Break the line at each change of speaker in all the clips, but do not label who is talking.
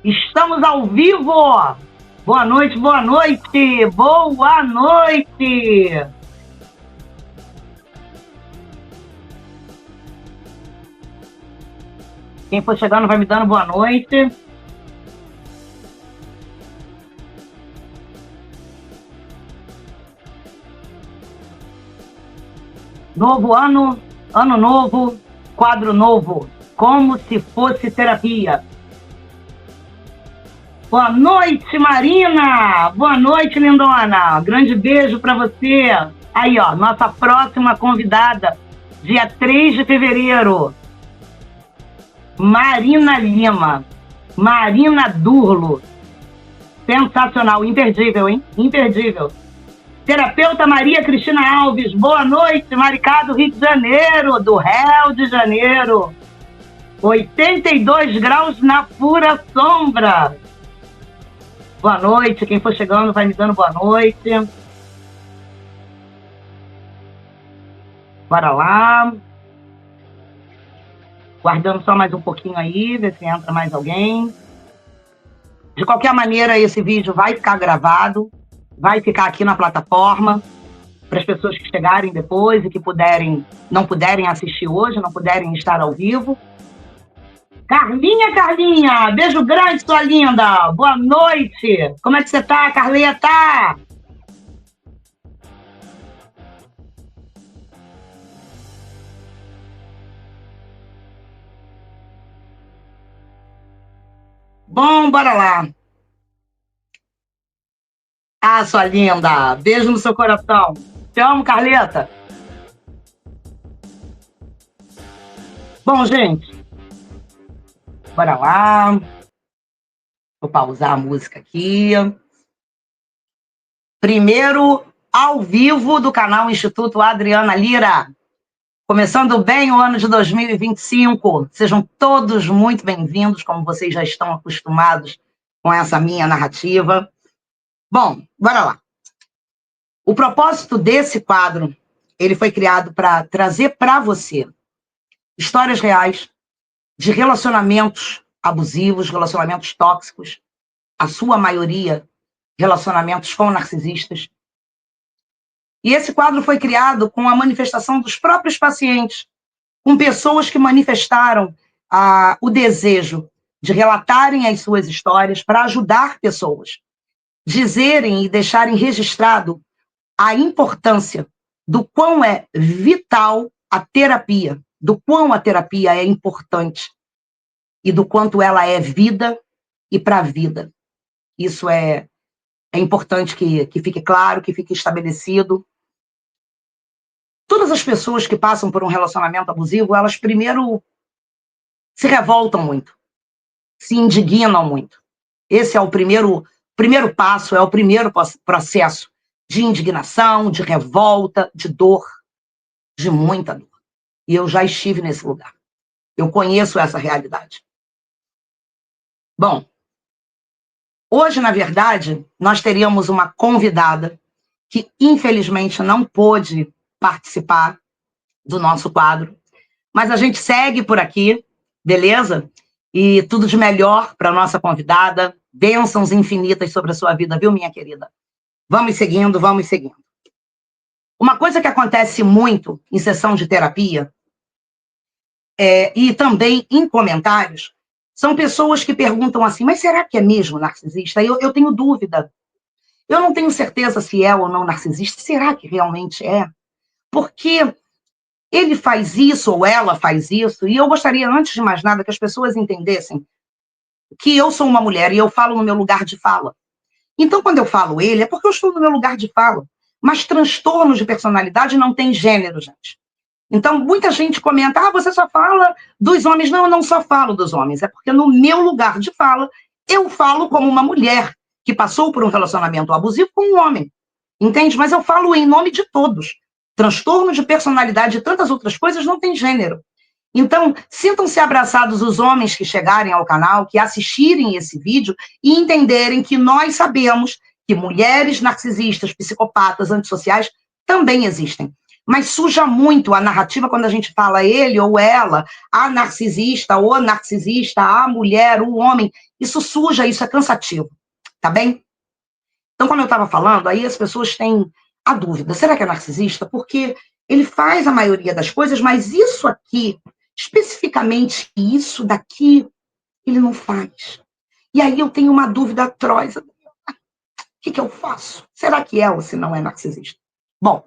Estamos ao vivo! Boa noite, boa noite! Boa noite! Quem for chegando vai me dando boa noite. Novo ano, ano novo, quadro novo, como se fosse terapia. Boa noite, Marina! Boa noite, lindona! Grande beijo para você! Aí, ó, nossa próxima convidada, dia 3 de fevereiro. Marina Lima. Marina Durlo. Sensacional, imperdível, hein? Imperdível. Terapeuta Maria Cristina Alves. Boa noite, Maricá do Rio de Janeiro, do Rio de Janeiro. 82 graus na pura sombra. Boa noite, quem for chegando vai me dando boa noite. Bora lá. Guardando só mais um pouquinho aí, ver se entra mais alguém. De qualquer maneira, esse vídeo vai ficar gravado, vai ficar aqui na plataforma, para as pessoas que chegarem depois e que não puderem assistir hoje, não puderem estar ao vivo. Carlinha, beijo grande, sua linda. Boa noite. Como é que você tá, Carleta? Bom, bora lá. Ah, sua linda. Beijo no seu coração. Te amo, Carleta. Bom, gente, bora lá. Vou pausar a música aqui. Primeiro, ao vivo do canal Instituto Adriana Lira. Começando bem o ano de 2025. Sejam todos muito bem-vindos, como vocês já estão acostumados com essa minha narrativa. Bom, bora lá. O propósito desse quadro, ele foi criado para trazer para você histórias reais de relacionamentos abusivos, relacionamentos tóxicos, a sua maioria relacionamentos com narcisistas. E esse quadro foi criado com a manifestação dos próprios pacientes, com pessoas que manifestaram o desejo de relatarem as suas histórias para ajudar pessoas, dizerem e deixarem registrado a importância do quão é vital a terapia, do quão a terapia é importante e do quanto ela é vida e para a vida. Isso é importante que fique claro, que fique estabelecido. Todas as pessoas que passam por um relacionamento abusivo, elas primeiro se revoltam muito, se indignam muito. Esse é o primeiro passo, é o primeiro processo de indignação, de revolta, de dor, de muita dor. E eu já estive nesse lugar. Eu conheço essa realidade. Bom, hoje, na verdade, nós teríamos uma convidada que, infelizmente, não pôde participar do nosso quadro, mas a gente segue por aqui, beleza? E tudo de melhor para a nossa convidada, bênçãos infinitas sobre a sua vida, viu, minha querida? Vamos seguindo, vamos seguindo. Uma coisa que acontece muito em sessão de terapia, e também em comentários, são pessoas que perguntam assim, mas será que é mesmo narcisista? Eu tenho dúvida. Eu não tenho certeza se é ou não narcisista. Será que realmente é? Porque ele faz isso ou ela faz isso, e eu gostaria, antes de mais nada, que as pessoas entendessem que eu sou uma mulher e eu falo no meu lugar de fala. Então, quando eu falo ele, é porque eu estou no meu lugar de fala. Mas transtornos de personalidade não tem gênero, gente. Então, muita gente comenta, você só fala dos homens. Não, eu não só falo dos homens, é porque no meu lugar de fala, eu falo como uma mulher que passou por um relacionamento abusivo com um homem. Entende? Mas eu falo em nome de todos. Transtorno de personalidade e tantas outras coisas não tem gênero. Então, sintam-se abraçados os homens que chegarem ao canal, que assistirem esse vídeo e entenderem que nós sabemos que mulheres narcisistas, psicopatas, antissociais também existem. Mas suja muito a narrativa quando a gente fala ele ou ela, a narcisista, o narcisista, a mulher, o homem. Isso suja, isso é cansativo, tá bem? Então, como eu estava falando, aí as pessoas têm a dúvida, será que é narcisista? Porque ele faz a maioria das coisas, mas isso aqui, especificamente isso daqui, ele não faz. E aí eu tenho uma dúvida atroz. O que eu faço? Será que é ou se não é narcisista? Bom,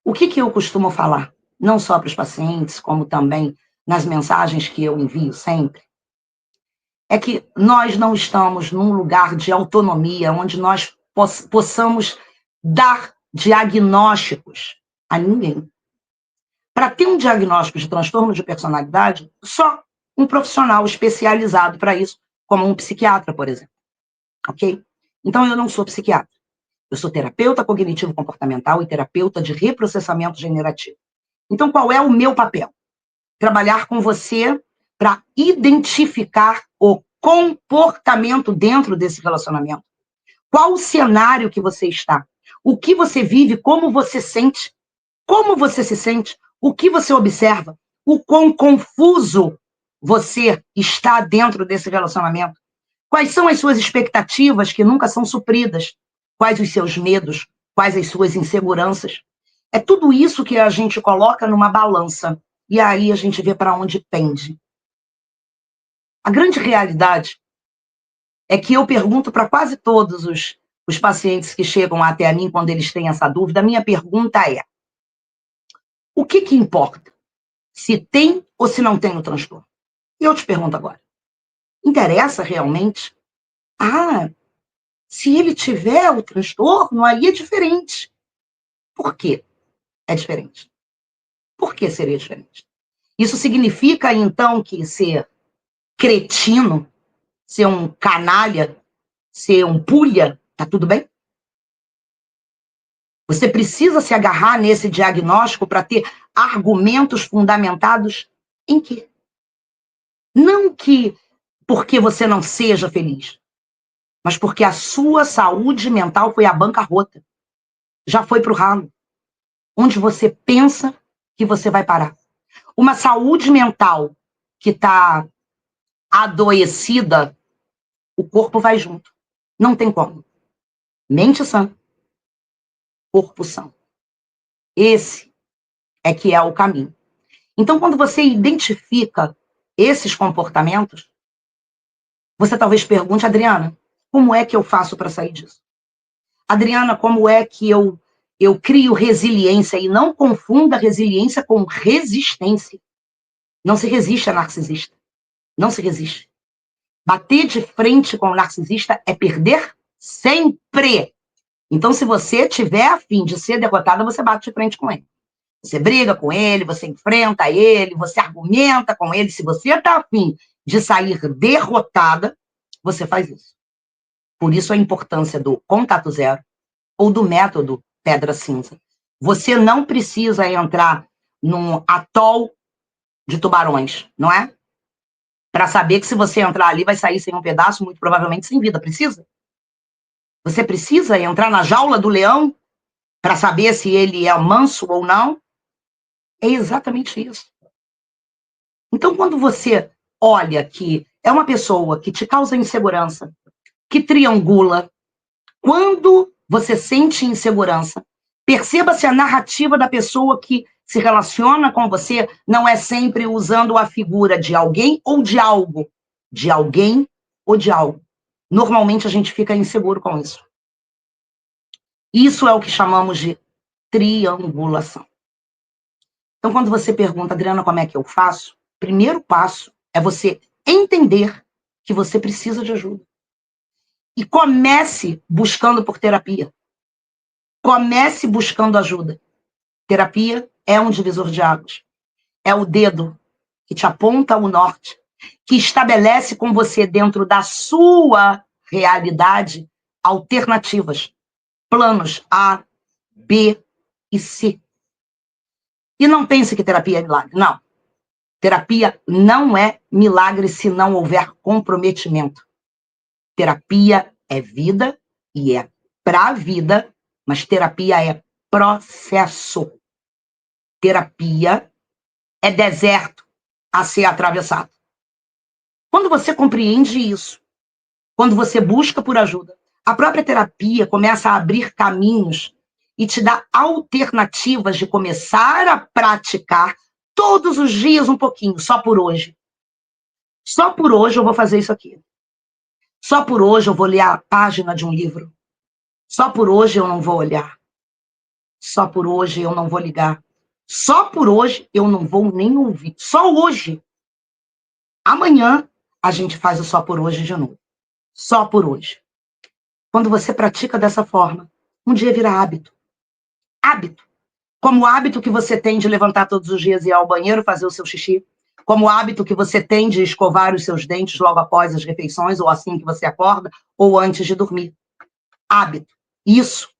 o que eu costumo falar, não só para os pacientes, como também nas mensagens que eu envio sempre, é que nós não estamos num lugar de autonomia onde nós possamos dar diagnósticos a ninguém. Para ter um diagnóstico de transtorno de personalidade, só um profissional especializado para isso, como um psiquiatra, por exemplo. Ok? Então, eu não sou psiquiatra. Eu sou terapeuta cognitivo-comportamental e terapeuta de reprocessamento generativo. Então, qual é o meu papel? Trabalhar com você para identificar o comportamento dentro desse relacionamento. Qual o cenário que você está? O que você vive? Como você sente? Como você se sente? O que você observa? O quão confuso você está dentro desse relacionamento? Quais são as suas expectativas que nunca são supridas? Quais os seus medos? Quais as suas inseguranças? É tudo isso que a gente coloca numa balança e aí a gente vê para onde pende. A grande realidade é que eu pergunto para quase todos os pacientes que chegam até a mim quando eles têm essa dúvida, a minha pergunta é: o que importa? Se tem ou se não tem o transtorno? E eu te pergunto agora, interessa realmente? Ah, se ele tiver o transtorno, aí é diferente. Por quê é diferente? Por que seria diferente? Isso significa, então, que ser cretino, ser um canalha, ser um pulha, tá tudo bem? Você precisa se agarrar nesse diagnóstico para ter argumentos fundamentados em quê? Não que porque você não seja feliz, mas porque a sua saúde mental foi à bancarrota. Já foi para o ralo. Onde você pensa que você vai parar. Uma saúde mental que está adoecida, o corpo vai junto. Não tem como. Mente sã, corpo sã. Esse é que é o caminho. Então, quando você identifica esses comportamentos, você talvez pergunte, Adriana, como é que eu faço para sair disso? Adriana, como é que eu crio resiliência? E não confunda resiliência com resistência. Não se resiste a narcisista. Não se resiste. Bater de frente com o narcisista é perder sempre. Então, se você tiver a fim de ser derrotada, você bate de frente com ele. Você briga com ele, você enfrenta ele, você argumenta com ele. Se você está a fim de sair derrotada, você faz isso. Por isso a importância do contato zero ou do método pedra cinza. Você não precisa entrar num atol de tubarões, não é? Para saber que se você entrar ali vai sair sem um pedaço, muito provavelmente sem vida. Precisa? Você precisa entrar na jaula do leão para saber se ele é manso ou não? É exatamente isso. Então, quando você olha que é uma pessoa que te causa insegurança, que triangula, quando você sente insegurança, perceba se a narrativa da pessoa que se relaciona com você não é sempre usando a figura de alguém ou de algo. De alguém ou de algo. Normalmente a gente fica inseguro com isso. Isso é o que chamamos de triangulação. Então, quando você pergunta, Adriana, como é que eu faço? O primeiro passo é você entender que você precisa de ajuda. E comece buscando por terapia. Comece buscando ajuda. Terapia é um divisor de águas. É o dedo que te aponta o norte, que estabelece com você, dentro da sua realidade, alternativas, planos A, B e C. E não pense que terapia é milagre. Não. Terapia não é milagre se não houver comprometimento. Terapia é vida e é para a vida, mas terapia é processo. Terapia é deserto a ser atravessado. Quando você compreende isso, quando você busca por ajuda, a própria terapia começa a abrir caminhos e te dá alternativas de começar a praticar todos os dias um pouquinho, só por hoje. Só por hoje eu vou fazer isso aqui. Só por hoje eu vou ler a página de um livro. Só por hoje eu não vou olhar. Só por hoje eu não vou ligar. Só por hoje eu não vou nem ouvir. Só hoje. Amanhã a gente faz o só por hoje de novo. Só por hoje. Quando você pratica dessa forma, um dia vira hábito. Hábito. Como o hábito que você tem de levantar todos os dias e ir ao banheiro fazer o seu xixi. Como o hábito que você tem de escovar os seus dentes logo após as refeições, ou assim que você acorda, ou antes de dormir. Hábito. Isso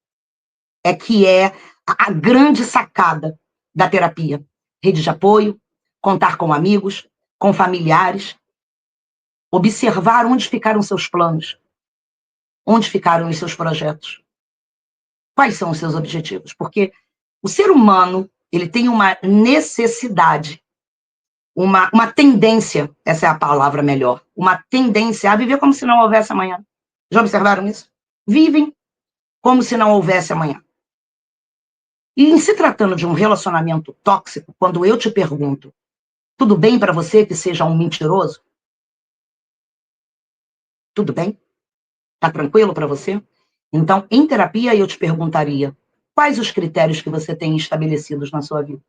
é que é a grande sacada da terapia. Rede de apoio, contar com amigos, com familiares, observar onde ficaram seus planos, onde ficaram os seus projetos, quais são os seus objetivos. Porque o ser humano, ele tem uma necessidade, uma tendência, essa é a palavra melhor, uma tendência a viver como se não houvesse amanhã. Já observaram isso? Vivem como se não houvesse amanhã. E em se tratando de um relacionamento tóxico, quando eu te pergunto, tudo bem para você que seja um mentiroso? Tudo bem? Tá tranquilo para você? Então, em terapia, eu te perguntaria, quais os critérios que você tem estabelecidos na sua vida?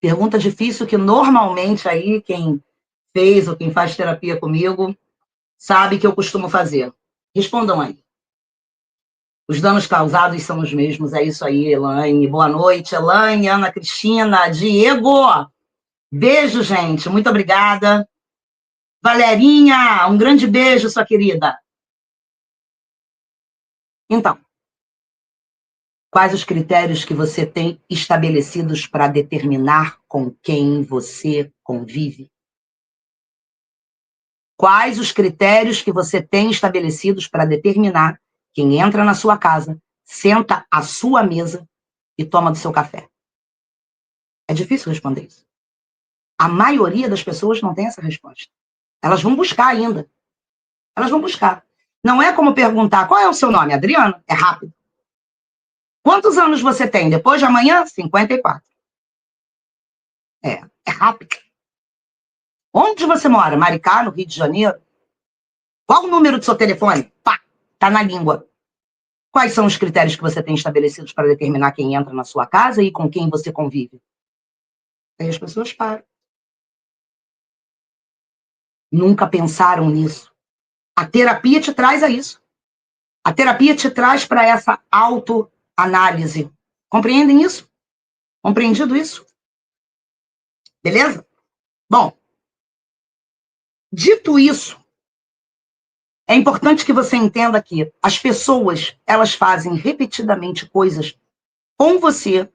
Pergunta difícil que normalmente aí quem fez ou quem faz terapia comigo sabe que eu costumo fazer. Respondam aí. Os danos causados são os mesmos, é isso aí, Elaine. Boa noite, Elaine, Ana Cristina, Diego. Beijo, gente, muito obrigada. Valerinha, um grande beijo, sua querida. Então, quais os critérios que você tem estabelecidos para determinar com quem você convive? Quais os critérios que você tem estabelecidos para determinar quem entra na sua casa, senta à sua mesa e toma do seu café? É difícil responder isso. A maioria das pessoas não tem essa resposta. Elas vão buscar ainda. Elas vão buscar. Não é como perguntar, qual é o seu nome? Adriana? É rápido. Quantos anos você tem? Depois de amanhã? 54. É rápido. Onde você mora? Maricá, no Rio de Janeiro? Qual o número do seu telefone? Pá, tá na língua. Quais são os critérios que você tem estabelecidos para determinar quem entra na sua casa e com quem você convive? Aí as pessoas param. Nunca pensaram nisso. A terapia te traz a isso. A terapia te traz para essa autoanálise. Compreendem isso? Compreendido isso? Beleza? Bom, dito isso, é importante que você entenda que as pessoas, elas fazem repetidamente coisas com você,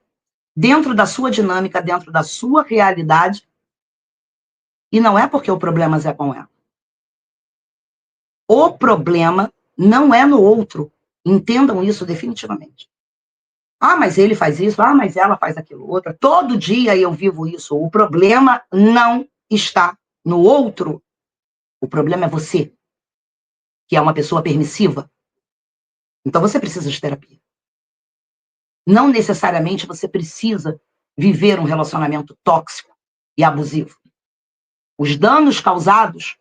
dentro da sua dinâmica, dentro da sua realidade, e não é porque o problema é com ela. O problema não é no outro. Entendam isso definitivamente. Ah, mas ele faz isso, ah, mas ela faz aquilo outro. Todo dia eu vivo isso. O problema não está no outro. O problema é você, que é uma pessoa permissiva. Então você precisa de terapia. Não necessariamente você precisa viver um relacionamento tóxico e abusivo. Os danos causados,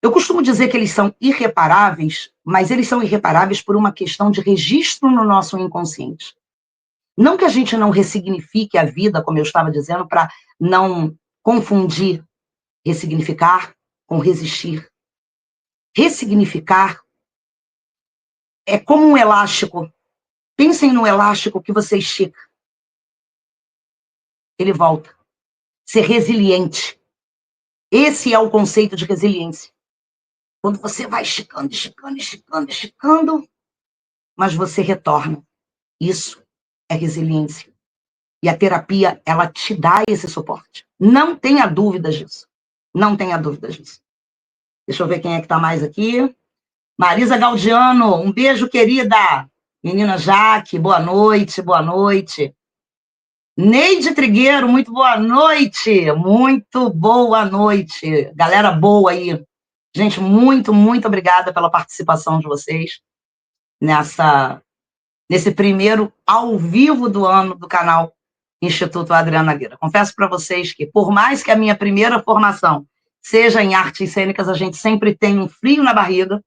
eu costumo dizer que eles são irreparáveis, mas eles são irreparáveis por uma questão de registro no nosso inconsciente. Não que a gente não ressignifique a vida, como eu estava dizendo, para não confundir ressignificar com resistir. Ressignificar é como um elástico. Pensem no elástico que você estica. Ele volta. Ser resiliente. Esse é o conceito de resiliência. Quando você vai esticando, esticando, esticando, esticando, mas você retorna. Isso é resiliência. E a terapia, ela te dá esse suporte. Não tenha dúvidas disso. Não tenha dúvidas disso. Deixa eu ver quem é que está mais aqui. Marisa Gaudiano, um beijo, querida. Menina Jaque, boa noite, boa noite. Neide Trigueiro, muito boa noite. Muito boa noite. Galera boa aí. Gente, muito obrigada pela participação de vocês nesse primeiro ao vivo do ano do canal Instituto Adriana Lira. Confesso para vocês que, por mais que a minha primeira formação seja em artes cênicas, a gente sempre tem um frio na barriga,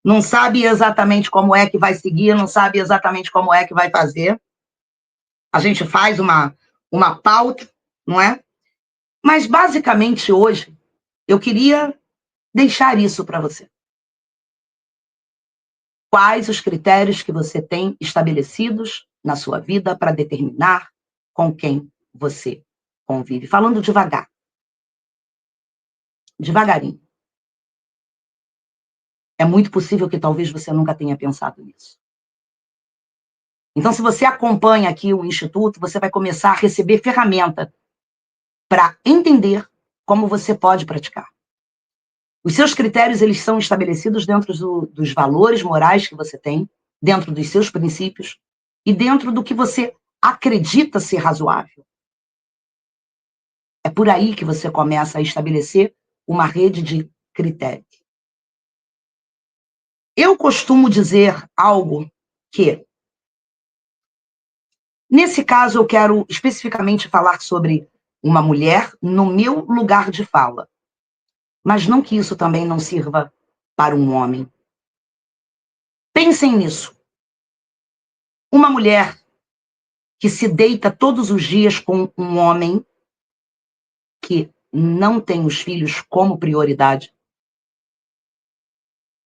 não sabe exatamente como é que vai seguir, não sabe exatamente como é que vai fazer. A gente faz uma pauta, não é? Mas, basicamente, hoje, eu queria deixar isso para você. Quais os critérios que você tem estabelecidos na sua vida para determinar com quem você convive? Falando devagar. Devagarinho. É muito possível que talvez você nunca tenha pensado nisso. Então, se você acompanha aqui o Instituto, você vai começar a receber ferramenta para entender como você pode praticar. Os seus critérios, eles são estabelecidos dentro dos valores morais que você tem, dentro dos seus princípios e dentro do que você acredita ser razoável. É por aí que você começa a estabelecer uma rede de critérios. Eu costumo dizer algo que, nesse caso, eu quero especificamente falar sobre uma mulher no meu lugar de fala, mas não que isso também não sirva para um homem. Pensem nisso. Uma mulher que se deita todos os dias com um homem que não tem os filhos como prioridade,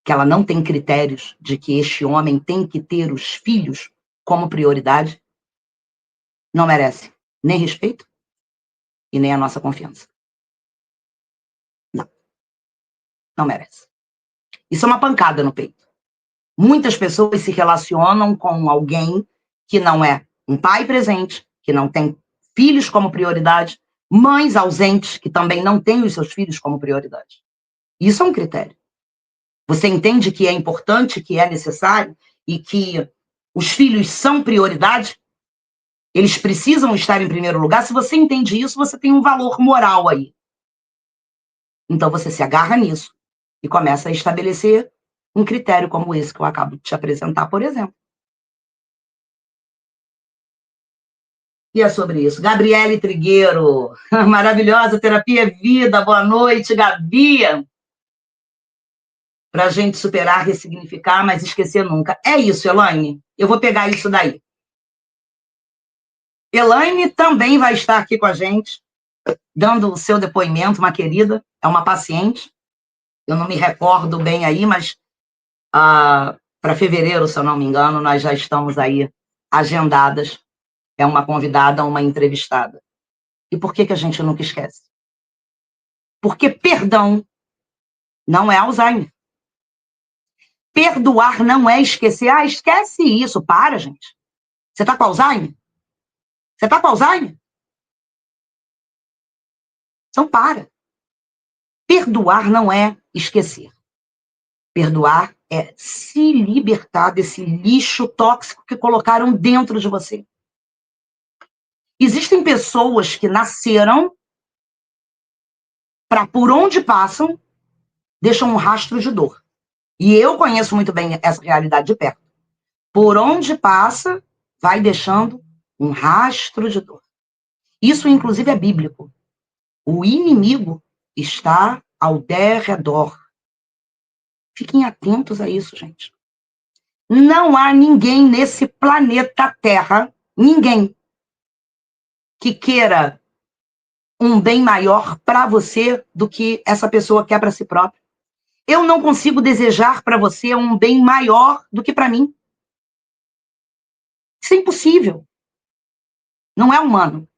que ela não tem critérios de que este homem tem que ter os filhos como prioridade, não merece nem respeito e nem a nossa confiança. Não, não merece. Isso é uma pancada no peito. Muitas pessoas se relacionam com alguém que não é um pai presente, que não tem filhos como prioridade, mães ausentes que também não têm os seus filhos como prioridade. Isso é um critério. Você entende que é importante, que é necessário e que os filhos são prioridade? Eles precisam estar em primeiro lugar. Se você entende isso, você tem um valor moral aí. Então você se agarra nisso e começa a estabelecer um critério como esse que eu acabo de te apresentar, por exemplo. E é sobre isso. Gabriele Trigueiro, maravilhosa, terapia vida, boa noite, Gabi. Para a gente superar, ressignificar, mas esquecer nunca. É isso, Elaine. Eu vou pegar isso daí. Elaine também vai estar aqui com a gente, dando o seu depoimento, uma querida, é uma paciente. Eu não me recordo bem aí, mas para fevereiro, se eu não me engano, nós já estamos aí agendadas. É uma convidada, uma entrevistada. E por que a gente nunca esquece? Porque perdão não é Alzheimer. Perdoar não é esquecer. Ah, esquece isso. Para, gente. Você está com Alzheimer? Você está com Alzheimer? Então, para. Perdoar não é esquecer. Perdoar é se libertar desse lixo tóxico que colocaram dentro de você. Existem pessoas que nasceram para, por onde passam, deixam um rastro de dor. E eu conheço muito bem essa realidade de perto. Por onde passa, vai deixando um rastro de dor. Isso, inclusive, é bíblico. O inimigo está ao derredor. Fiquem atentos a isso, gente. Não há ninguém nesse planeta Terra, ninguém, que queira um bem maior para você do que essa pessoa quer para si própria. Eu não consigo desejar para você um bem maior do que para mim. Isso é impossível. Não é humano.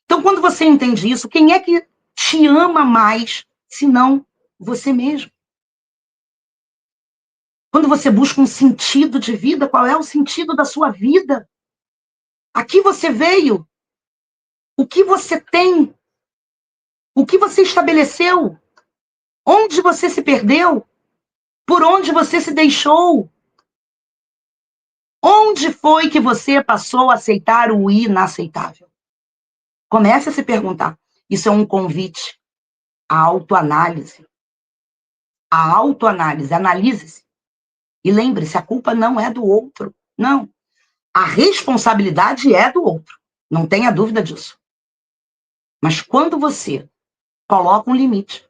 Então, quando você entende isso, quem é que te ama mais, senão você mesmo? Quando você busca um sentido de vida, qual é o sentido da sua vida? Aqui você veio. O que você tem? O que você estabeleceu? Onde você se perdeu? Por onde você se deixou? Onde foi que você passou a aceitar o inaceitável? Comece a se perguntar. Isso é um convite à autoanálise. A autoanálise, analise-se. E lembre-se, a culpa não é do outro. Não. A responsabilidade é do outro. Não tenha dúvida disso. Mas quando você coloca um limite,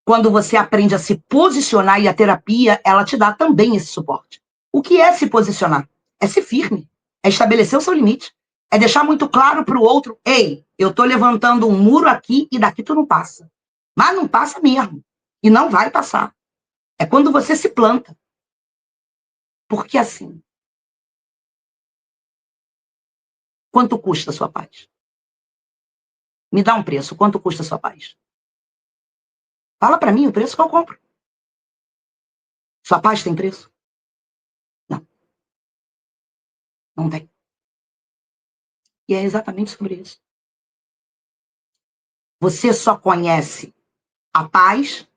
quando você aprende a se posicionar, e a terapia, ela te dá também esse suporte. O que é se posicionar? É ser firme, é estabelecer o seu limite, é deixar muito claro para o outro, ei, eu estou levantando um muro aqui e daqui tu não passa. Mas não passa mesmo. E não vai passar. É quando você se planta. Porque assim, quanto custa a sua paz? Me dá um preço, quanto custa a sua paz? Fala para mim o preço que eu compro. Sua paz tem preço? Não, não tem. E é exatamente sobre isso. Você só conhece a paz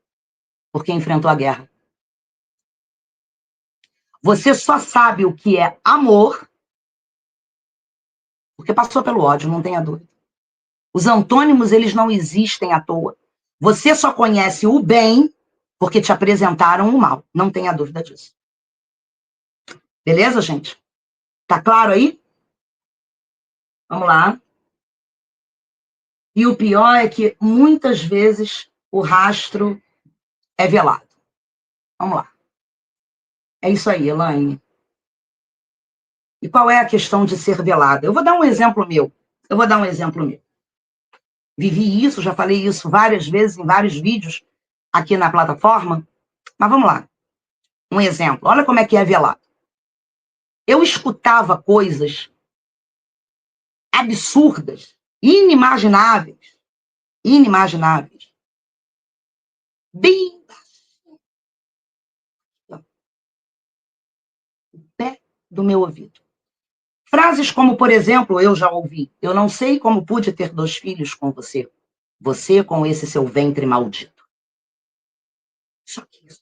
porque enfrentou a guerra. Você só sabe o que é amor porque passou pelo ódio, não tenha dúvida. Os antônimos, eles não existem à toa. Você só conhece o bem porque te apresentaram o mal, não tenha dúvida disso. Beleza, gente? Tá claro aí? Vamos lá. E o pior é que muitas vezes o rastro é velado. Vamos lá. É isso aí, Elaine. E qual é a questão de ser velada? Eu vou dar um exemplo meu. Vivi isso, já falei isso várias vezes em vários vídeos aqui na plataforma. Mas vamos lá. Um exemplo. Olha como é que é velado. Eu escutava coisas absurdas, inimagináveis, bem no pé do meu ouvido. Frases como, por exemplo, eu já ouvi: eu não sei como pude ter 2 filhos com você. Você com esse seu ventre maldito. Só que isso.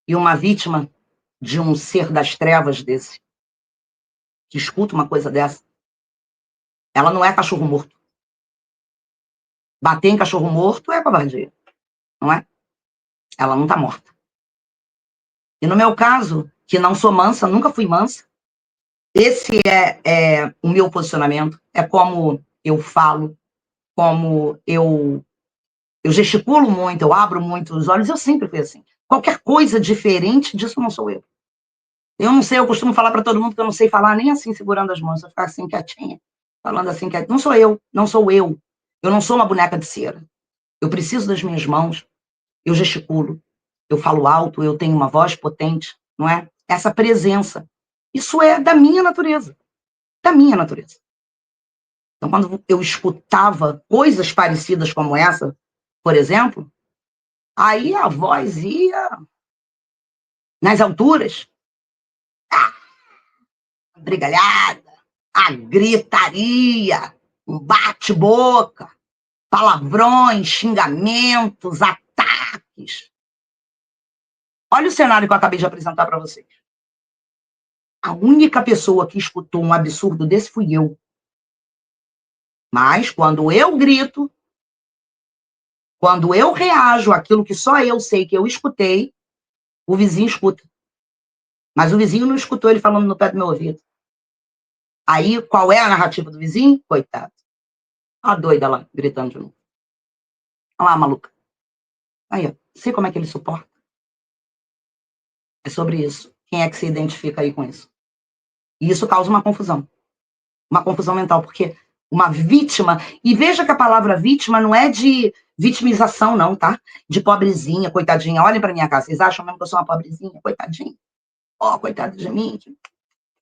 E uma vítima de um ser das trevas desse, que escuta uma coisa dessa, ela não é cachorro morto. Bater em cachorro morto é covardia, não é? Ela não está morta. E no meu caso, que não sou mansa, nunca fui mansa, esse é o meu posicionamento, é como eu falo, como eu gesticulo muito, eu abro muito os olhos, eu sempre fui assim. Qualquer coisa diferente disso não sou eu. Eu não sei, eu costumo falar para todo mundo que eu não sei falar nem assim, segurando as mãos, eu ficar assim quietinha, falando assim quietinha. Não sou eu, não sou eu. Eu não sou uma boneca de cera. Eu preciso das minhas mãos, eu gesticulo, eu falo alto, eu tenho uma voz potente, não é? Essa presença. Isso é da minha natureza, da minha natureza. Então, quando eu escutava coisas parecidas como essa, por exemplo, aí a voz ia nas alturas, a brigalhada, a gritaria, um bate-boca, palavrões, xingamentos, ataques. Olha o cenário que eu acabei de apresentar para vocês. A única pessoa que escutou um absurdo desse fui eu. Mas quando eu grito, quando eu reajo àquilo que só eu sei que eu escutei, o vizinho escuta. Mas o vizinho não escutou ele falando no pé do meu ouvido. Aí, qual é a narrativa do vizinho? Coitado. A doida lá, gritando de novo. Olha lá, maluca. Aí, ó. Sei como é que ele suporta. É sobre isso. Quem é que se identifica aí com isso? E isso causa uma confusão. Uma confusão mental, porque uma vítima... E veja que a palavra vítima não é de vitimização, não, tá? De pobrezinha, coitadinha. Olhem pra minha casa. Vocês acham mesmo que eu sou uma pobrezinha? Coitadinha. Ó, coitada de mim.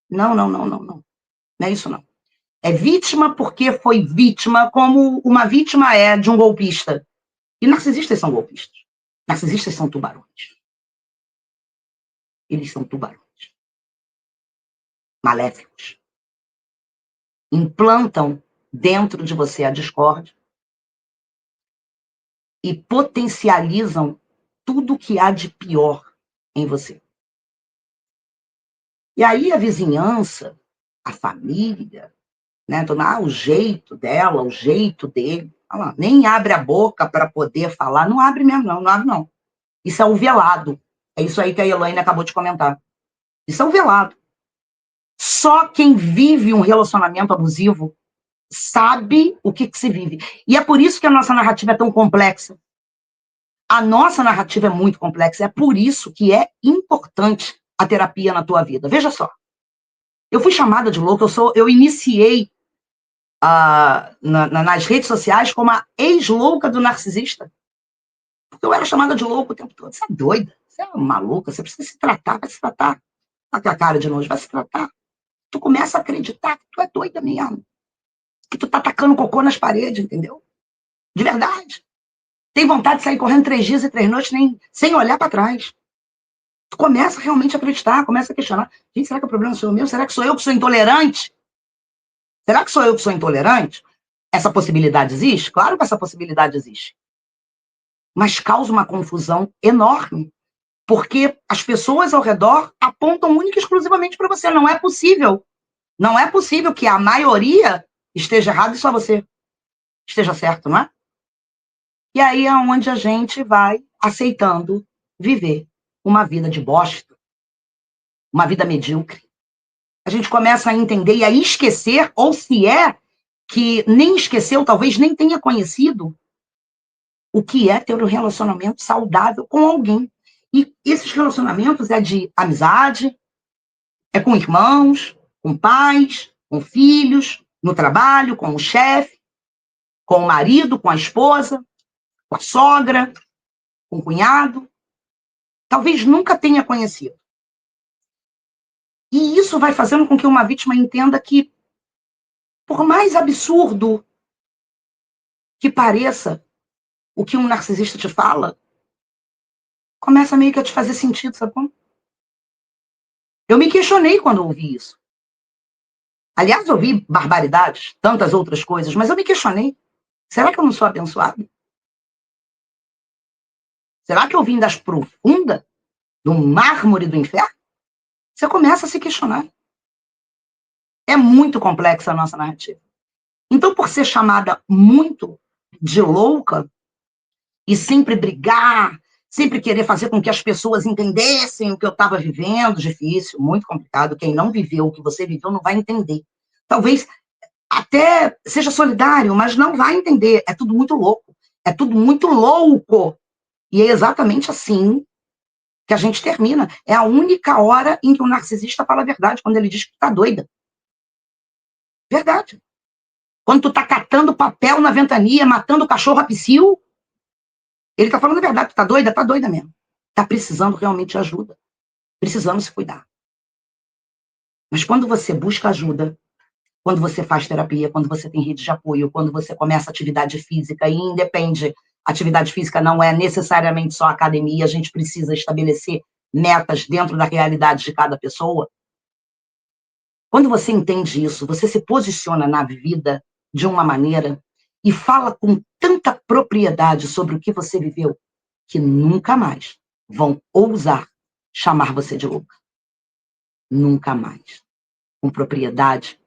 Não, não, não, não, não. Não é isso, não. É vítima porque foi vítima, como uma vítima é de um golpista. E narcisistas são golpistas. Narcisistas são tubarões. Eles são tubarões. Maléficos. Implantam dentro de você a discórdia e potencializam tudo que há de pior em você. E aí a vizinhança, a família, né? O jeito dela, o jeito dele, lá, nem abre a boca para poder falar, não abre mesmo, não abre não. Isso é o velado. É isso aí que a Elaine acabou de comentar. Isso é o velado. Só quem vive um relacionamento abusivo sabe o que se vive. E é por isso que a nossa narrativa é tão complexa. A nossa narrativa é muito complexa. É por isso que é importante a terapia na tua vida. Veja só. Eu fui chamada de louca, eu iniciei nas redes sociais como a ex-louca do narcisista. Porque eu era chamada de louca o tempo todo. Você é doida, você é maluca, você precisa se tratar, vai se tratar. Tá com a cara de longe, vai se tratar. Tu começa a acreditar que tu é doida mesmo. Que tu tá tacando cocô nas paredes, entendeu? De verdade. Tem vontade de sair correndo 3 dias e 3 noites sem olhar para trás. Tu começa realmente a acreditar, começa a questionar. Gente, será que o problema sou eu mesmo? Será que sou eu que sou intolerante? Será que sou eu que sou intolerante? Essa possibilidade existe? Claro que essa possibilidade existe. Mas causa uma confusão enorme, porque as pessoas ao redor apontam única e exclusivamente para você. Não é possível. Não é possível que a maioria esteja errada e só você esteja certo, não é? E aí é onde a gente vai aceitando viver uma vida de bosta, uma vida medíocre. A gente começa a entender e a esquecer, ou se é que nem esqueceu, talvez nem tenha conhecido o que é ter um relacionamento saudável com alguém. E esses relacionamentos é de amizade, é com irmãos, com pais, com filhos, no trabalho, com o chefe, com o marido, com a esposa, com a sogra, com o cunhado. Talvez nunca tenha conhecido. E isso vai fazendo com que uma vítima entenda que, por mais absurdo que pareça o que um narcisista te fala, começa meio que a te fazer sentido, sabe como? Eu me questionei quando ouvi isso. Aliás, eu ouvi barbaridades, tantas outras coisas, mas eu me questionei. Será que eu não sou abençoada? Será que eu vim das profundas, do mármore do inferno? Você começa a se questionar. É muito complexa a nossa narrativa. Então, por ser chamada muito de louca, e sempre brigar, sempre querer fazer com que as pessoas entendessem o que eu estava vivendo, difícil, muito complicado. Quem não viveu o que você viveu não vai entender. Talvez até seja solidário, mas não vai entender. É tudo muito louco. É tudo muito louco. E é exatamente assim que a gente termina. É a única hora em que o narcisista fala a verdade, quando ele diz que está doida. Verdade. Quando tu tá catando papel na ventania, matando o cachorro a psiu, ele tá falando a verdade. Tu tá doida? Tá doida mesmo. Tá precisando realmente de ajuda. Precisamos se cuidar. Mas quando você busca ajuda, quando você faz terapia, quando você tem rede de apoio, quando você começa atividade física, e independe, atividade física não é necessariamente só academia, a gente precisa estabelecer metas dentro da realidade de cada pessoa. Quando você entende isso, você se posiciona na vida de uma maneira e fala com tanta propriedade sobre o que você viveu, que nunca mais vão ousar chamar você de louca. Nunca mais. Com propriedade,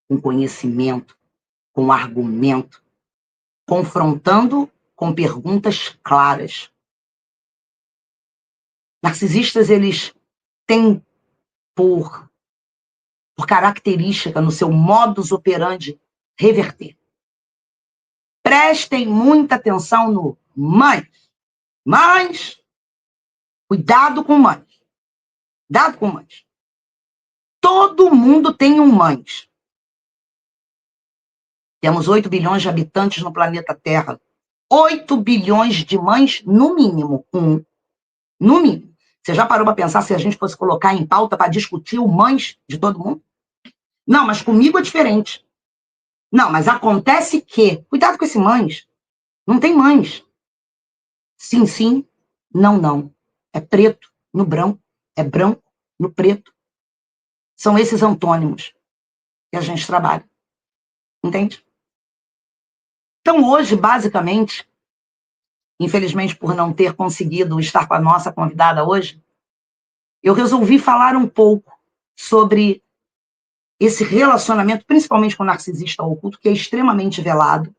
com conhecimento, com argumento, confrontando com perguntas claras. Narcisistas, eles têm por característica, no seu modus operandi, reverter. Prestem muita atenção no mães. Mães, cuidado com mães. Cuidado com mães. Todo mundo tem um mães. Temos 8 bilhões de habitantes no planeta Terra. 8 bilhões de mães, no mínimo. No mínimo. Você já parou para pensar se a gente fosse colocar em pauta para discutir o mães de todo mundo? Não, mas comigo é diferente. Não, mas acontece que... Cuidado com esse mães. Não tem mães. Sim, sim. Não, não. É preto no branco. É branco no preto. São esses antônimos que a gente trabalha. Entende? Então, hoje, basicamente, infelizmente por não ter conseguido estar com a nossa convidada hoje, eu resolvi falar um pouco sobre esse relacionamento, principalmente com o narcisista oculto, que é extremamente velado,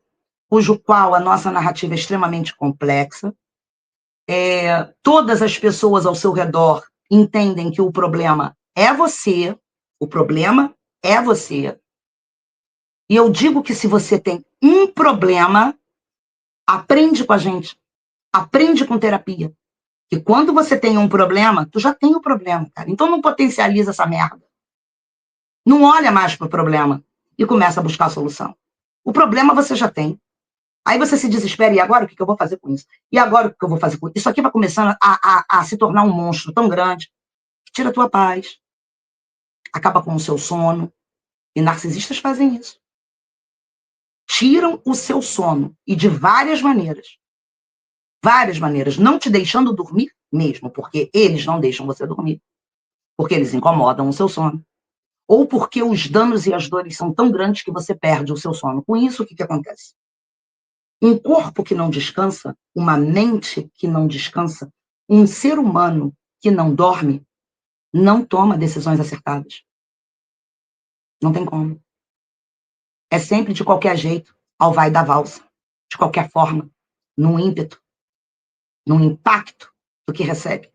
cujo qual a nossa narrativa é extremamente complexa. Todas as pessoas ao seu redor entendem que o problema é você, o problema é você. E eu digo que se você tem um problema, aprende com a gente, aprende com terapia. Que quando você tem um problema, tu já tem o problema, cara. Então não potencializa essa merda. Não olha mais pro problema e começa a buscar a solução. O problema você já tem. Aí você se desespera, e agora o que eu vou fazer com isso? E agora o que eu vou fazer com isso? Isso aqui vai começando a se tornar um monstro tão grande que tira a tua paz, acaba com o seu sono. E narcisistas fazem isso. Tiram o seu sono, e de várias maneiras. Várias maneiras, não te deixando dormir mesmo, porque eles não deixam você dormir, porque eles incomodam o seu sono, ou porque os danos e as dores são tão grandes que você perde o seu sono. Com isso, o que acontece? Um corpo que não descansa, uma mente que não descansa, um ser humano que não dorme, não toma decisões acertadas. Não tem como. É sempre de qualquer jeito, ao vai da valsa, de qualquer forma, num ímpeto, num impacto do que recebe.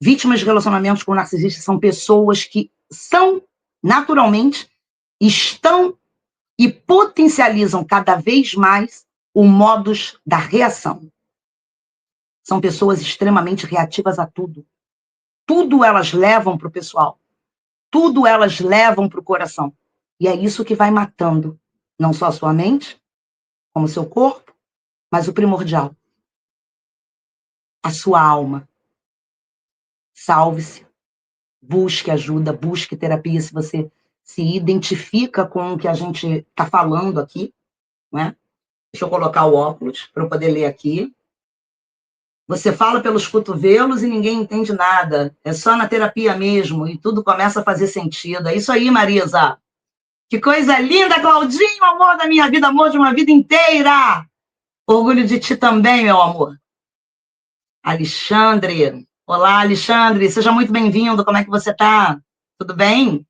Vítimas de relacionamentos com narcisistas são pessoas que são, naturalmente, estão e potencializam cada vez mais o modus da reação. São pessoas extremamente reativas a tudo. Tudo elas levam para o pessoal. Tudo elas levam para o coração. E é isso que vai matando não só a sua mente, como o seu corpo, mas o primordial, a sua alma. Salve-se, busque ajuda, busque terapia se você se identifica com o que a gente está falando aqui, né? Deixa eu colocar o óculos para eu poder ler aqui. Você fala pelos cotovelos e ninguém entende nada. É só na terapia mesmo e tudo começa a fazer sentido. É isso aí, Marisa. Que coisa linda, Claudinho, amor da minha vida, amor de uma vida inteira. Orgulho de ti também, meu amor. Alexandre. Olá, Alexandre. Seja muito bem-vindo. Como é que você está? Tudo bem?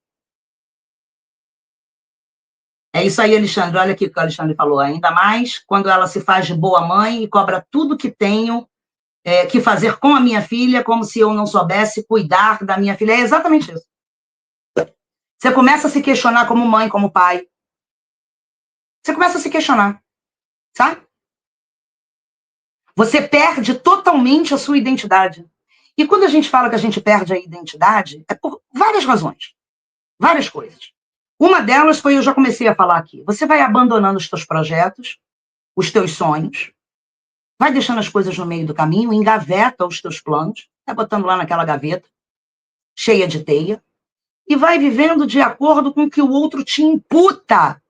É isso aí, Alexandre. Olha aqui o que o Alexandre falou. Ainda mais quando ela se faz de boa mãe e cobra tudo que tenho que fazer com a minha filha, como se eu não soubesse cuidar da minha filha. É exatamente isso. Você começa a se questionar como mãe, como pai. Você começa a se questionar, sabe? Você perde totalmente a sua identidade. E quando a gente fala que a gente perde a identidade, é por várias razões, várias coisas. Uma delas foi, eu já comecei a falar aqui, você vai abandonando os teus projetos, os teus sonhos, vai deixando as coisas no meio do caminho, engaveta os teus planos, vai botando lá naquela gaveta, cheia de teia, e vai vivendo de acordo com o que o outro te imputa.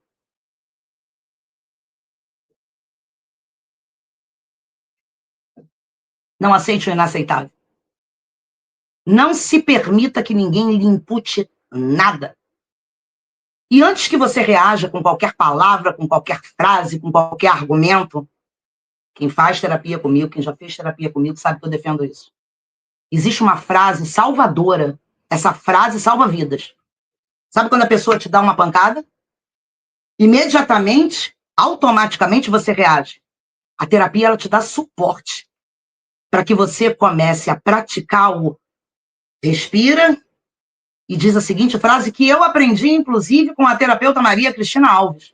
Não aceite o inaceitável. Não se permita que ninguém lhe impute nada. E antes que você reaja com qualquer palavra, com qualquer frase, com qualquer argumento, quem faz terapia comigo, quem já fez terapia comigo, sabe que eu defendo isso. Existe uma frase salvadora. Essa frase salva vidas. Sabe quando a pessoa te dá uma pancada? Imediatamente, automaticamente você reage. A terapia, ela te dá suporte para que você comece a praticar o respira e diz a seguinte frase que eu aprendi, inclusive, com a terapeuta Maria Cristina Alves.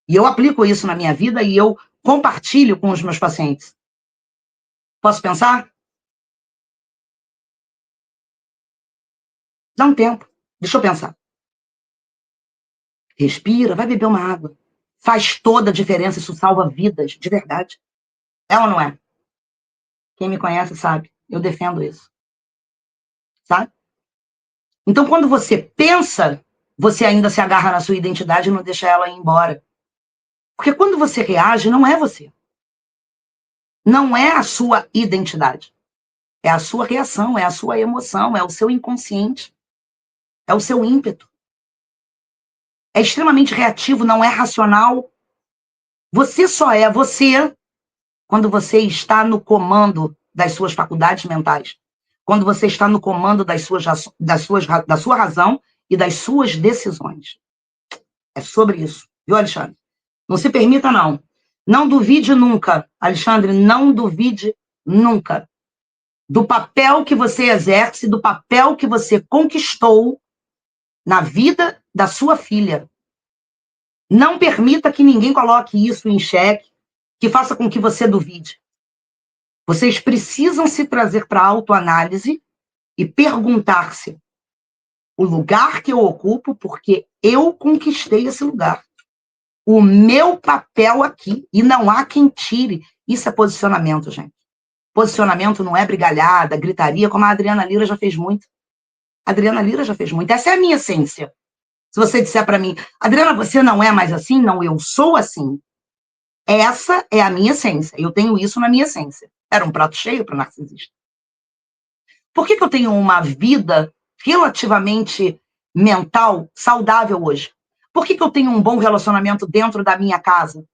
E eu aplico isso na minha vida e eu compartilho com os meus pacientes. Posso pensar? Dá um tempo. Deixa eu pensar. Respira, vai beber uma água. Faz toda a diferença, isso salva vidas, de verdade. É ou não é? Quem me conhece sabe, eu defendo isso. Sabe? Então, quando você pensa, você ainda se agarra na sua identidade e não deixa ela ir embora. Porque quando você reage, não é você. Não é a sua identidade. É a sua reação, é a sua emoção, é o seu inconsciente, é o seu ímpeto. É extremamente reativo, não é racional. Você só é você quando você está no comando das suas faculdades mentais, quando você está no comando da sua razão e das suas decisões. É sobre isso, viu, Alexandre? Não se permita, não. Não duvide nunca, Alexandre, não duvide nunca do papel que você exerce, do papel que você conquistou na vida da sua filha. Não permita que ninguém coloque isso em xeque, que faça com que você duvide. Vocês precisam se trazer para a autoanálise e perguntar-se o lugar que eu ocupo, porque eu conquistei esse lugar. O meu papel aqui, e não há quem tire. Isso é posicionamento, gente. Posicionamento não é brigalhada, gritaria, como a Adriana Lira já fez muito. A Adriana Lira já fez muito. Essa é a minha essência. Se você disser para mim, Adriana, você não é mais assim? Não, eu sou assim. Essa é a minha essência. Eu tenho isso na minha essência. Era um prato cheio para o narcisista. Por que eu tenho uma vida relativamente mental saudável hoje? Por que eu tenho um bom relacionamento dentro da minha casa,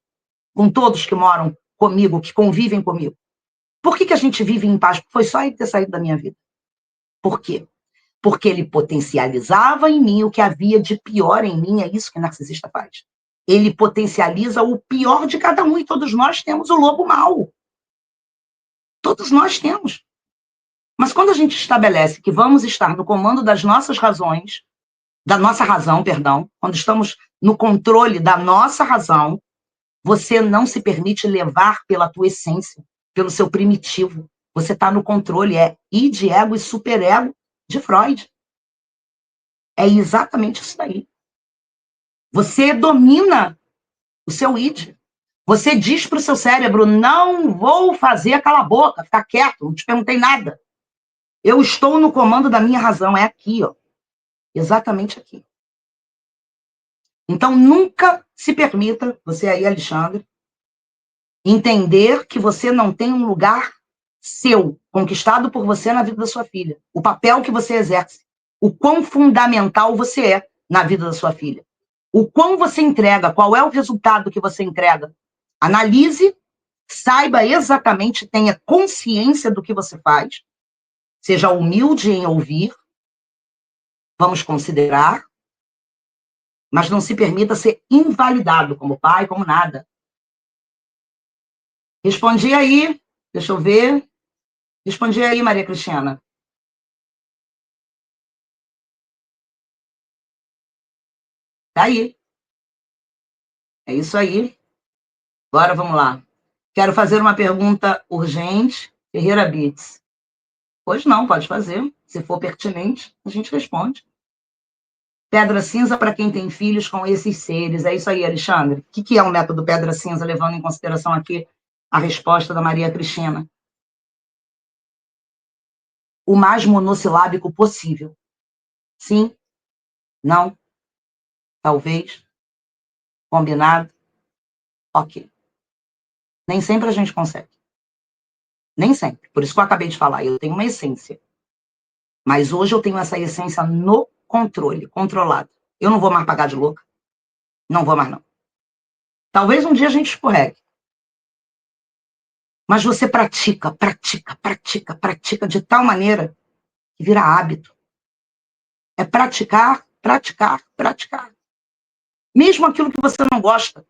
com todos que moram comigo, que convivem comigo? Por que a gente vive em paz? Foi só ele ter saído da minha vida. Por quê? Porque ele potencializava em mim o que havia de pior em mim. É isso que o narcisista faz. Ele potencializa o pior de cada um, e todos nós temos o lobo mau. Todos nós temos. Mas quando a gente estabelece que vamos estar no comando das nossas razões, da nossa razão, perdão, quando estamos no controle da nossa razão, você não se permite levar pela tua essência, pelo seu primitivo. Você está no controle, é id, ego e superego de Freud. É exatamente isso daí. Você domina o seu id. Você diz para o seu cérebro, não vou fazer cala a boca, ficar quieto, não te perguntei nada. Eu estou no comando da minha razão, é aqui, ó. Exatamente aqui. Então, nunca se permita, você aí, Alexandre, entender que você não tem um lugar seu, conquistado por você na vida da sua filha. O papel que você exerce. O quão fundamental você é na vida da sua filha. O quão você entrega, qual é o resultado que você entrega. Analise, saiba exatamente, tenha consciência do que você faz, seja humilde em ouvir, vamos considerar, mas não se permita ser invalidado como pai, como nada. Respondi aí, deixa eu ver. Respondi aí, Maria Cristina. Tá aí. É isso aí. Agora vamos lá. Quero fazer uma pergunta urgente. Ferreira Bits. Pois não, pode fazer. Se for pertinente, a gente responde. Pedra cinza para quem tem filhos com esses seres. É isso aí, Alexandre. O que é o método pedra cinza, levando em consideração aqui a resposta da Maria Cristina? O mais monossilábico possível. Sim, não, talvez, combinado, ok. Nem sempre a gente consegue. Nem sempre. Por isso que eu acabei de falar, eu tenho uma essência. Mas hoje eu tenho essa essência no controle, controlado. Eu não vou mais pagar de louca. Não vou mais, não. Talvez um dia a gente escorregue. Mas você pratica, pratica, pratica, pratica de tal maneira que vira hábito. É praticar, praticar, praticar. Mesmo aquilo que você não gosta.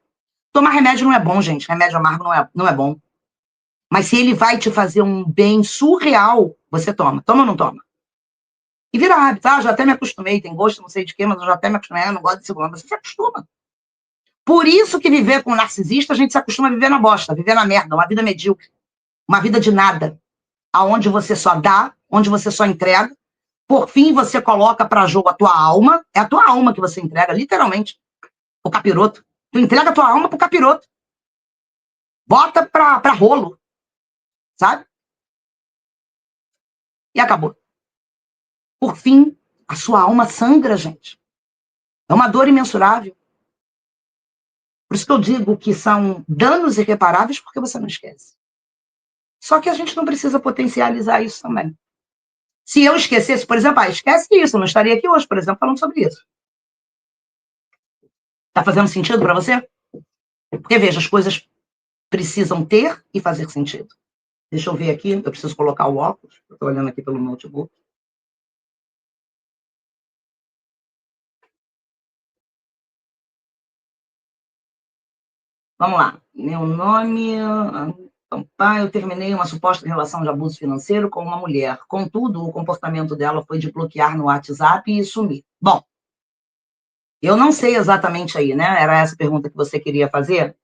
Tomar remédio não é bom, gente. Remédio amargo não é bom. Mas se ele vai te fazer um bem surreal, você toma. Toma ou não toma? E vira hábito. Ah, já até me acostumei. Tem gosto, não sei de quê, mas eu já até me acostumei. Eu não gosto de segunda. Você se acostuma. Por isso que viver com um narcisista, a gente se acostuma a viver na bosta, a viver na merda, uma vida medíocre. Uma vida de nada. Aonde você só dá, onde você só entrega. Por fim, você coloca para jogo a tua alma. É a tua alma que você entrega, literalmente. O capiroto. Tu entrega a tua alma pro capiroto. Bota pra rolo. Sabe? E acabou. Por fim, a sua alma sangra, gente. É uma dor imensurável. Por isso que eu digo que são danos irreparáveis porque você não esquece. Só que a gente não precisa potencializar isso também. Se eu esquecesse, por exemplo, esquece isso, eu não estaria aqui hoje, por exemplo, falando sobre isso. Tá fazendo sentido para você? Porque, veja, as coisas precisam ter e fazer sentido. Deixa eu ver aqui, eu preciso colocar o óculos, eu estou olhando aqui pelo notebook. Vamos lá. Meu nome... eu terminei uma suposta relação de abuso financeiro com uma mulher. Contudo, o comportamento dela foi de bloquear no WhatsApp e sumir. Bom, eu não sei exatamente aí, né? Era essa a pergunta que você queria fazer?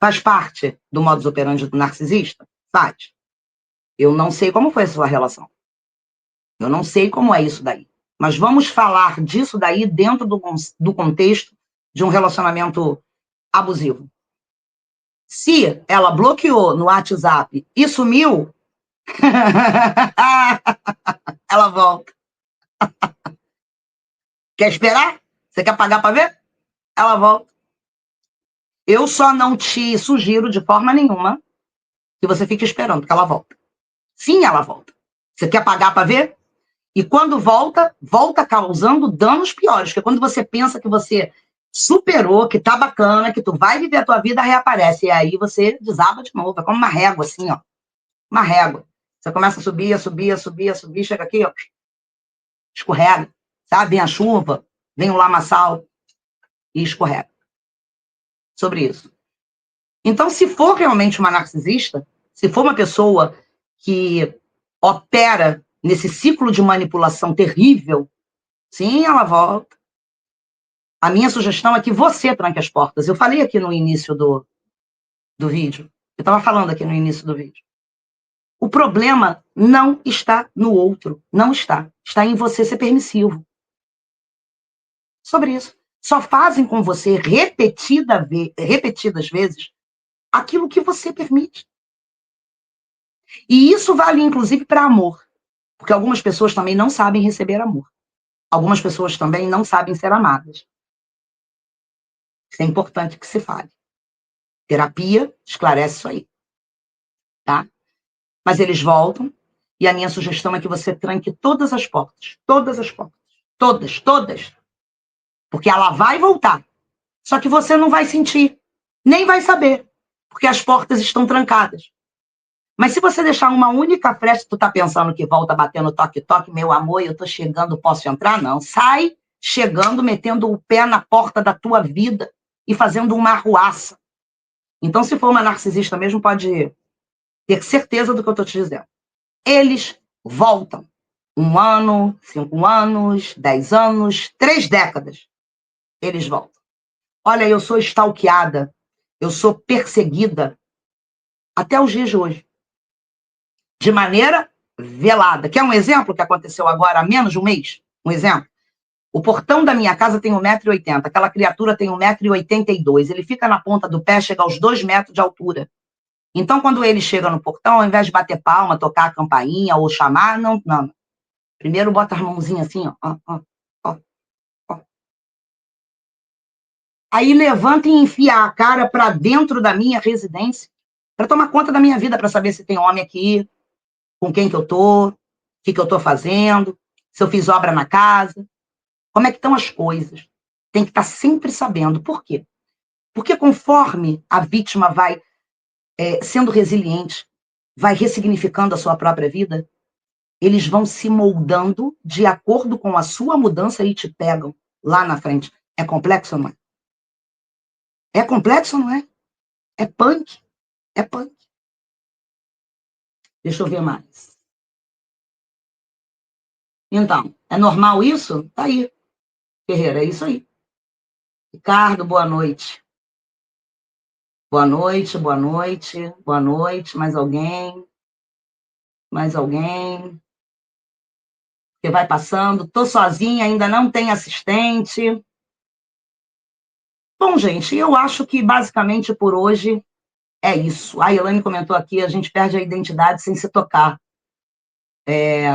Faz parte do modus operandi do narcisista? Faz. Eu não sei como foi a sua relação. Eu não sei como é isso daí. Mas vamos falar disso daí dentro do contexto de um relacionamento abusivo. Se ela bloqueou no WhatsApp e sumiu, ela volta. Quer esperar? Você quer pagar para ver? Ela volta. Eu só não te sugiro de forma nenhuma que você fique esperando, porque ela volta. Sim, ela volta. Você quer pagar para ver? E quando volta, volta causando danos piores. Porque quando você pensa que você superou, que tá bacana, que tu vai viver a tua vida, reaparece. E aí você desaba de novo. É como uma régua, assim, ó. Uma régua. Você começa a subir, a subir, a subir, a subir, chega aqui, ó. Escorrega. Sabe? Vem a chuva, vem o lamaçal e escorrega. Sobre isso. Então, se for realmente uma narcisista, se for uma pessoa que opera nesse ciclo de manipulação terrível, sim, ela volta. A minha sugestão é que você tranque as portas. Eu falei aqui no início do vídeo. Eu estava falando aqui no início do vídeo. O problema não está no outro. Não está. Está em você ser permissivo. Sobre isso. Só fazem com você repetidas vezes aquilo que você permite. E isso vale, inclusive, para amor. Porque algumas pessoas também não sabem receber amor. Algumas pessoas também não sabem ser amadas. Isso é importante que se fale. Terapia esclarece isso aí. Tá? Mas eles voltam, e a minha sugestão é que você tranque todas as portas. Todas as portas. Todas, todas. Porque ela vai voltar. Só que você não vai sentir, nem vai saber, porque as portas estão trancadas. Mas se você deixar uma única fresta, tu tá pensando que volta batendo toque-toque, meu amor, eu tô chegando, posso entrar? Não. Sai chegando, metendo o pé na porta da tua vida e fazendo uma arruaça. Então, se for uma narcisista mesmo, pode ter certeza do que eu tô te dizendo. Eles voltam. 1 ano, 5 anos, 10 anos, 3 décadas. Eles voltam. Olha, eu sou stalkeada, eu sou perseguida até os dias de hoje. De maneira velada. Quer um exemplo que aconteceu agora há menos de um mês? Um exemplo? O portão da minha casa tem 1,80 m. Aquela criatura tem 1,82 m. Ele fica na ponta do pé, chega aos 2 metros de altura. Então, quando ele chega no portão, ao invés de bater palma, tocar a campainha ou chamar, não, não. Primeiro bota as mãozinhas assim, ó, ó, ó, ó. Aí levanta e enfia a cara para dentro da minha residência, para tomar conta da minha vida, para saber se tem homem aqui, com quem que eu tô, o que eu tô fazendo, se eu fiz obra na casa, como é que estão as coisas. Tem que estar sempre sabendo. Por quê? Porque conforme a vítima vai sendo resiliente, vai ressignificando a sua própria vida, eles vão se moldando de acordo com a sua mudança e te pegam lá na frente. É complexo ou não é? É complexo ou não é? É punk. É punk. Deixa eu ver mais. Então, é normal isso? Tá aí. Ferreira, é isso aí. Ricardo, boa noite. Boa noite, boa noite, boa noite. Mais alguém? Mais alguém? Que vai passando. Tô sozinha, ainda não tem assistente. Bom, gente, eu acho que basicamente por hoje é isso. A Elaine comentou aqui, a gente perde a identidade sem se tocar.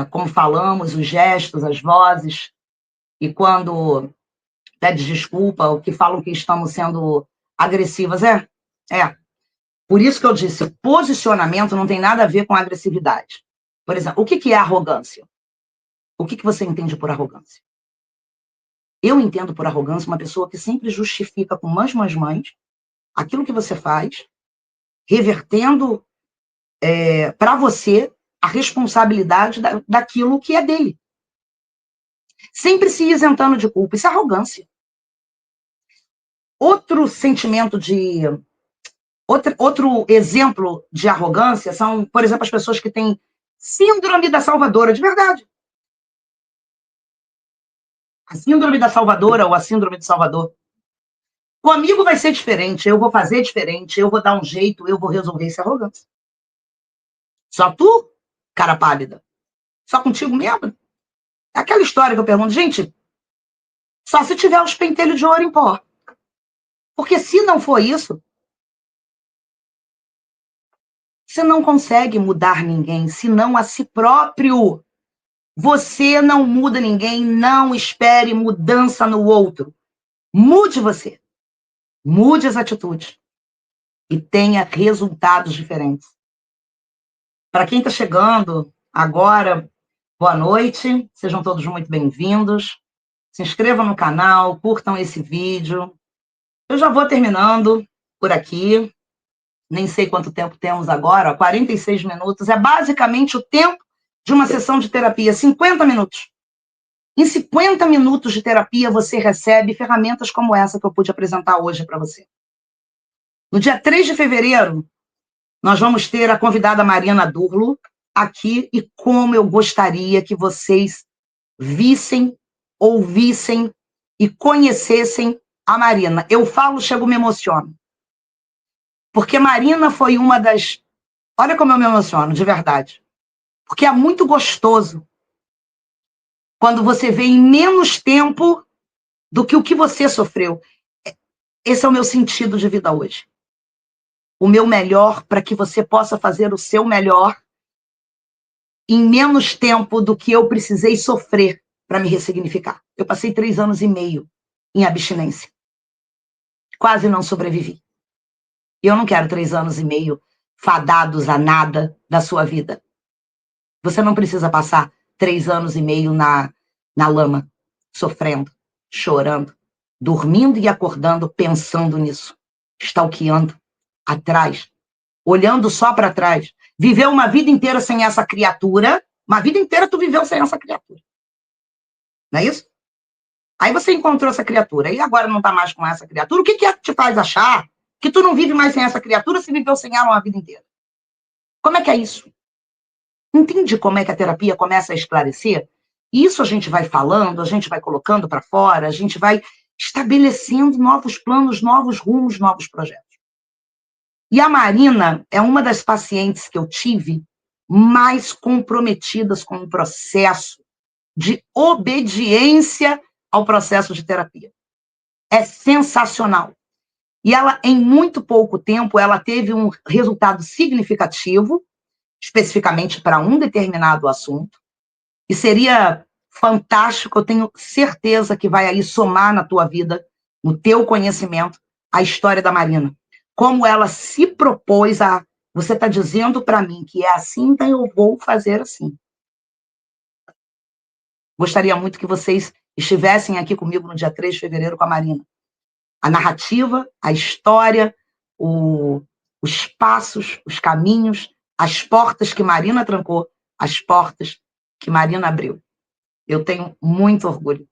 Como falamos, os gestos, as vozes, e quando pede desculpa, ou que falam que estamos sendo agressivas. É. Por isso que eu disse, posicionamento não tem nada a ver com agressividade. Por exemplo, o que é arrogância? O que você entende por arrogância? Eu entendo por arrogância uma pessoa que sempre justifica com mães aquilo que você faz, revertendo para você a responsabilidade daquilo que é dele. Sempre se isentando de culpa. Isso é arrogância. Outro sentimento de... Outro exemplo de arrogância são, por exemplo, as pessoas que têm síndrome da salvadora, de verdade. A síndrome da salvadora ou a síndrome do salvador. Comigo vai ser diferente, eu vou fazer diferente, eu vou dar um jeito, eu vou resolver. Isso é arrogância. Só tu, cara pálida? Só contigo mesmo? É aquela história que eu pergunto, gente, só se tiver os pentelhos de ouro em pó. Porque se não for isso, você não consegue mudar ninguém, senão a si próprio. Você não muda ninguém, não espere mudança no outro. Mude você. Mude as atitudes. E tenha resultados diferentes. Para quem está chegando agora, boa noite. Sejam todos muito bem-vindos. Se inscrevam no canal, curtam esse vídeo. Eu já vou terminando por aqui. Nem sei quanto tempo temos agora, 46 minutos. É basicamente o tempo de uma sessão de terapia, 50 minutos. Em 50 minutos de terapia, você recebe ferramentas como essa que eu pude apresentar hoje para você. No dia 3 de fevereiro, nós vamos ter a convidada Marina Durlo aqui, e como eu gostaria que vocês vissem, ouvissem e conhecessem a Marina. Eu falo, chego, me emociono. Porque Marina foi uma das... Olha como eu me emociono, de verdade. Porque é muito gostoso quando você vê em menos tempo do que o que você sofreu. Esse é o meu sentido de vida hoje. O meu melhor para que você possa fazer o seu melhor em menos tempo do que eu precisei sofrer para me ressignificar. Eu passei 3 anos e meio em abstinência. Quase não sobrevivi. E eu não quero 3 anos e meio fadados a nada da sua vida. Você não precisa passar 3 anos e meio na lama, sofrendo, chorando, dormindo e acordando, pensando nisso, stalkeando, atrás, olhando só para trás. Viveu uma vida inteira sem essa criatura, uma vida inteira tu viveu sem essa criatura. Não é isso? Aí você encontrou essa criatura, e agora não está mais com essa criatura. O que é que te faz achar que tu não vive mais sem essa criatura se viveu sem ela uma vida inteira? Como é que é isso? Entende como é que a terapia começa a esclarecer? Isso a gente vai falando, a gente vai colocando para fora, a gente vai estabelecendo novos planos, novos rumos, novos projetos. E a Marina é uma das pacientes que eu tive mais comprometidas com o processo de obediência ao processo de terapia. É sensacional. E ela, em muito pouco tempo, ela teve um resultado significativo, especificamente para um determinado assunto, e seria fantástico, eu tenho certeza que vai aí somar na tua vida, no teu conhecimento, a história da Marina. Como ela se propôs a... Você está dizendo para mim que é assim, então eu vou fazer assim. Gostaria muito que vocês estivessem aqui comigo no dia 3 de fevereiro com a Marina. A narrativa, a história, os passos, os caminhos, as portas que Marina trancou, as portas que Marina abriu. Eu tenho muito orgulho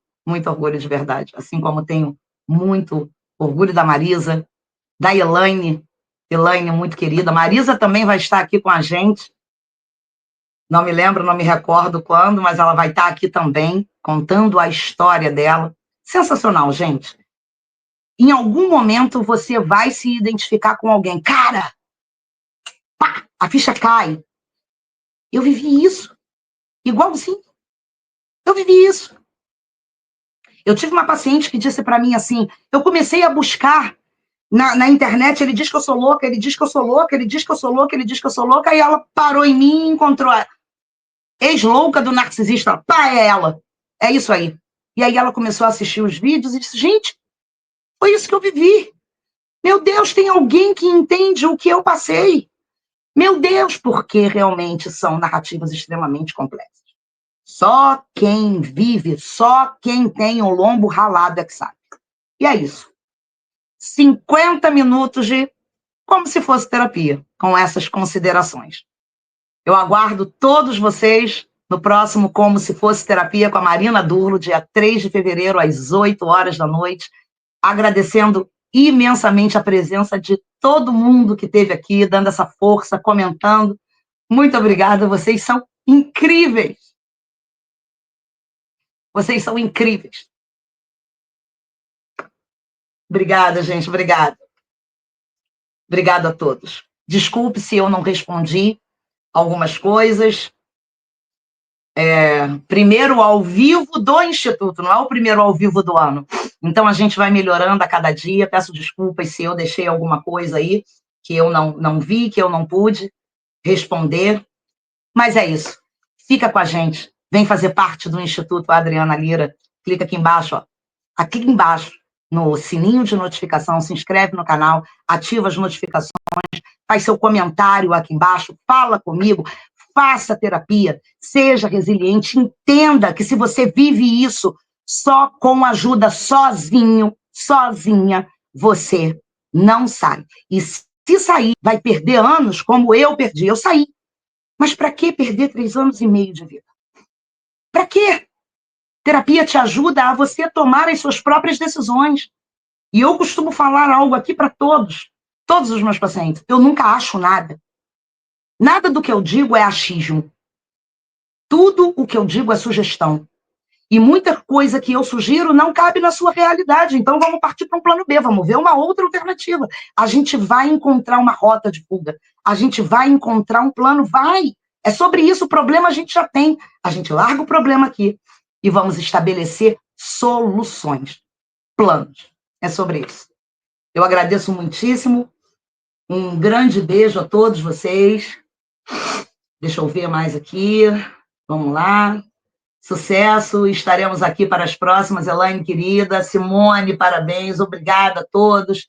de verdade, assim como tenho muito orgulho da Marisa, da Elaine, muito querida. Marisa também vai estar aqui com a gente, não me lembro, não me recordo quando, mas ela vai estar aqui também, contando a história dela. Sensacional, gente. Em algum momento você vai se identificar com alguém. Cara, pá, a ficha cai. Eu vivi isso. Igualzinho. Eu vivi isso. Eu tive uma paciente que disse para mim assim, eu comecei a buscar na internet, ele diz que eu sou louca, ele diz que eu sou louca, ele diz que eu sou louca, ele diz que eu sou louca, aí ela parou em mim e encontrou a ex-louca do narcisista. Pá, é ela. É isso aí. E aí ela começou a assistir os vídeos e disse, gente, foi isso que eu vivi. Meu Deus, tem alguém que entende o que eu passei. Meu Deus, porque realmente são narrativas extremamente complexas. Só quem vive, só quem tem o lombo ralado é que sabe. E é isso. 50 minutos de como se fosse terapia, com essas considerações. Eu aguardo todos vocês no próximo Como Se Fosse Terapia com a Marina Durlo, dia 3 de fevereiro, às 8 horas da noite, agradecendo imensamente a presença de todo mundo que esteve aqui, dando essa força, comentando. Muito obrigada, vocês são incríveis. Vocês são incríveis. Obrigada, gente, obrigada. Obrigada a todos. Desculpe se eu não respondi algumas coisas. Primeiro ao vivo do Instituto, não é o primeiro ao vivo do ano. Então, a gente vai melhorando a cada dia. Peço desculpas se eu deixei alguma coisa aí que eu não vi, que eu não pude responder. Mas é isso. Fica com a gente. Vem fazer parte do Instituto Adriana Lira. Clica aqui embaixo, ó. Aqui embaixo, no sininho de notificação, se inscreve no canal, ativa as notificações, faz seu comentário aqui embaixo, fala comigo, faça terapia, seja resiliente, entenda que se você vive isso só com ajuda sozinho, sozinha, você não sai. E se sair, vai perder anos como eu perdi. Eu saí. Mas para que perder 3 anos e meio de vida? Para quê? Terapia te ajuda a você tomar as suas próprias decisões. E eu costumo falar algo aqui para todos os meus pacientes. Eu nunca acho nada. Nada do que eu digo é achismo. Tudo o que eu digo é sugestão. E muita coisa que eu sugiro não cabe na sua realidade. Então vamos partir para um plano B, vamos ver uma outra alternativa. A gente vai encontrar uma rota de fuga. A gente vai encontrar um plano, vai. É sobre isso, o problema a gente já tem. A gente larga o problema aqui e vamos estabelecer soluções, planos. É sobre isso. Eu agradeço muitíssimo. Um grande beijo a todos vocês. Deixa eu ver mais aqui. Vamos lá. Sucesso, estaremos aqui para as próximas. Elaine, querida. Simone, parabéns. Obrigada a todos.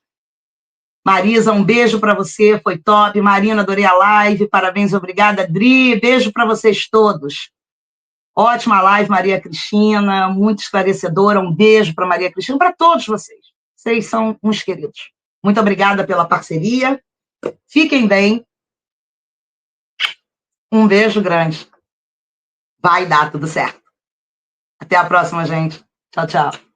Marisa, um beijo para você, foi top. Marina, adorei a live. Parabéns, obrigada. Dri, beijo para vocês todos. Ótima live, Maria Cristina, muito esclarecedora. Um beijo para Maria Cristina, para todos vocês. Vocês são uns queridos. Muito obrigada pela parceria. Fiquem bem. Um beijo grande. Vai dar tudo certo. Até a próxima, gente. Tchau, tchau.